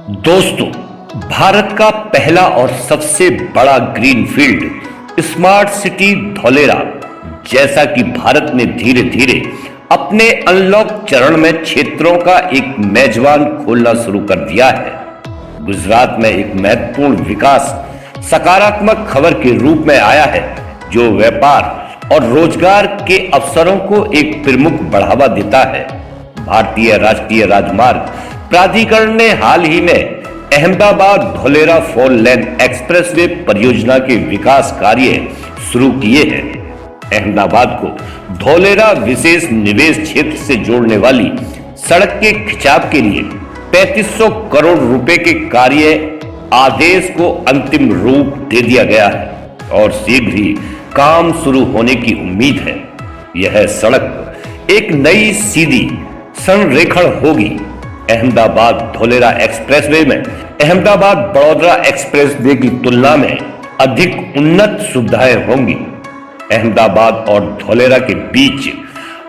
दोस्तों, भारत का पहला और सबसे बड़ा ग्रीनफील्ड स्मार्ट सिटी धौलेरा, जैसा कि भारत ने धीरे धीरे अपने अनलॉक चरण में क्षेत्रों का एक मेजबान खोलना शुरू कर दिया है। गुजरात में एक महत्वपूर्ण विकास सकारात्मक खबर के रूप में आया है, जो व्यापार और रोजगार के अवसरों को एक प्रमुख बढ़ावा देता है। भारतीय राष्ट्रीय राजमार्ग प्राधिकरण ने हाल ही में अहमदाबाद धौलेरा 4 लेन एक्सप्रेसवे परियोजना के विकास कार्य शुरू किए हैं। अहमदाबाद को धौलेरा विशेष निवेश क्षेत्र से जोड़ने वाली सड़क के खिंचाव के लिए 3500 करोड़ रुपए के कार्य आदेश को अंतिम रूप दे दिया गया है और शीघ्र ही काम शुरू होने की उम्मीद है। यह सड़क एक नई सीधी संरेखण होगी। अहमदाबाद धौलेरा एक्सप्रेसवे में अहमदाबाद बड़ौदा एक्सप्रेसवे की तुलना में अधिक उन्नत सुविधाएं होंगी। अहमदाबाद और धौलेरा के बीच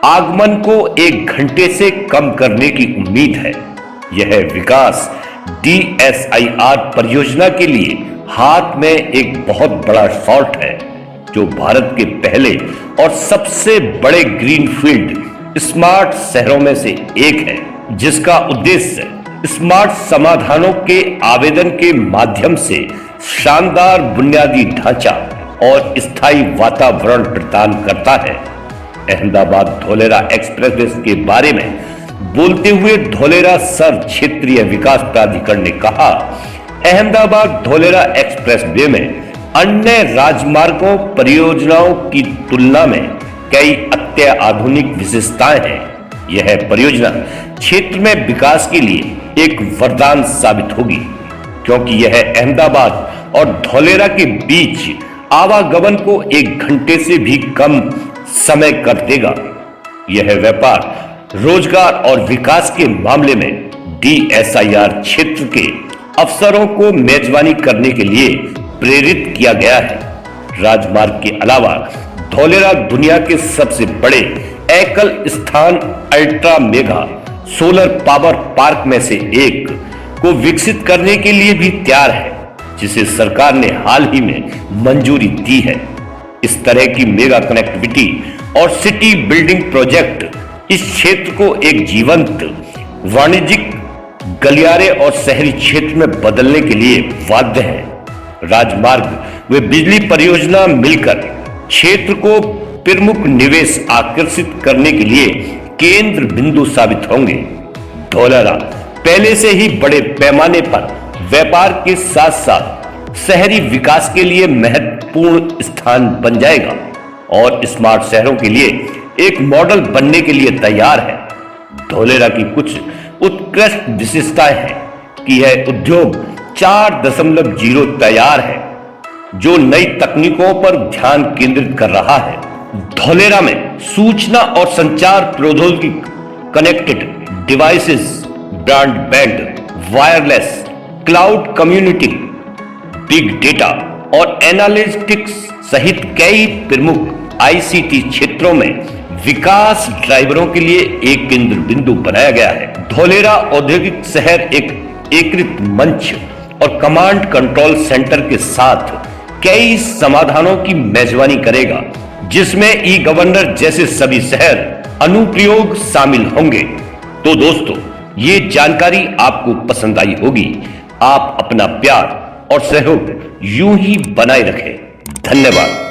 आगमन को 1 घंटे से कम करने की उम्मीद है। यह विकास DSIR परियोजना के लिए हाथ में एक बहुत बड़ा शॉट है, जो भारत के पहले और सबसे बड़े ग्रीनफील्ड स्मार्ट शहरों में से एक है, जिसका उद्देश्य स्मार्ट समाधानों के आवेदन के माध्यम से शानदार बुनियादी ढांचा और स्थायी वातावरण प्रदान करता है। अहमदाबाद धौलेरा एक्सप्रेसवे के बारे में बोलते हुए धौलेरा सर क्षेत्रीय विकास प्राधिकरण ने कहा, अहमदाबाद धौलेरा एक्सप्रेसवे में अन्य राजमार्गों परियोजनाओं की तुलना में कई अत्याधुनिक विशेषताएं हैं। यह परियोजना क्षेत्र में विकास के लिए एक वरदान साबित होगी, क्योंकि यह अहमदाबाद और धौलेरा के बीच आवागमन को 1 घंटे से भी कम समय कर देगा। यह व्यापार, रोजगार और विकास के मामले में DSIR क्षेत्र के अवसरों को मेजबानी करने के लिए प्रेरित किया गया है। राजमार्ग के अलावा धौलेरा दुनिया के सबसे बड़े एकल स्थान ultra mega solar power park में से एक को विकसित करने के लिए भी तैयार है, जिसे सरकार ने हाल ही में मंजूरी दी है। इस तरह की मेगा कनेक्टिविटी और सिटी बिल्डिंग प्रोजेक्ट इस क्षेत्र को एक जीवंत वाणिज्यिक गलियारे और शहरी क्षेत्र में बदलने के लिए बाध्य है। राजमार्ग व बिजली परियोजना मिलकर क्षेत्र को प्रमुख निवेश आकर्षित करने के लिए केंद्र बिंदु साबित होंगे। धौलेरा पहले से ही बड़े पैमाने पर व्यापार के साथ साथ शहरी विकास के लिए महत्वपूर्ण स्थान बन जाएगा और स्मार्ट शहरों के लिए एक मॉडल बनने के लिए तैयार है। धौलेरा की कुछ उत्कृष्ट विशेषताएं हैं कि यह उद्योग 4.0 तैयार है, जो नई तकनीकों पर ध्यान केंद्रित कर रहा है। धौलेरा में सूचना और संचार प्रौद्योगिकी, connected devices, broadband, wireless, cloud computing, big data और एनालिटिक्स सहित कई प्रमुख ICT क्षेत्रों में विकास ड्राइवरों के लिए एक केंद्र बिंदु बनाया गया है। धौलेरा औद्योगिक शहर एक एकीकृत मंच और कमांड कंट्रोल सेंटर के साथ कई समाधानों की मेजबानी करेगा, जिसमें ई-गवर्नर जैसे सभी शहर अनुप्रयोग शामिल होंगे। तो दोस्तों, ये जानकारी आपको पसंद आई होगी। आप अपना प्यार और सहयोग यूं ही बनाए रखें। धन्यवाद।